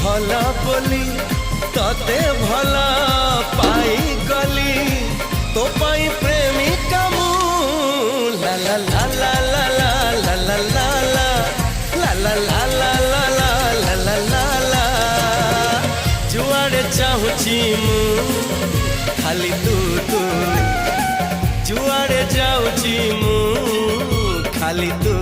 भला बोली तते भला पाई गली तो पाई प्रेमिका मु ला ला ला ला ला ला ला ला ला ला ला ला ला ला ला ला ला ला जुआड़े चाहूची मु खाली तू तू जुआड़े जाऊची मु खाली तू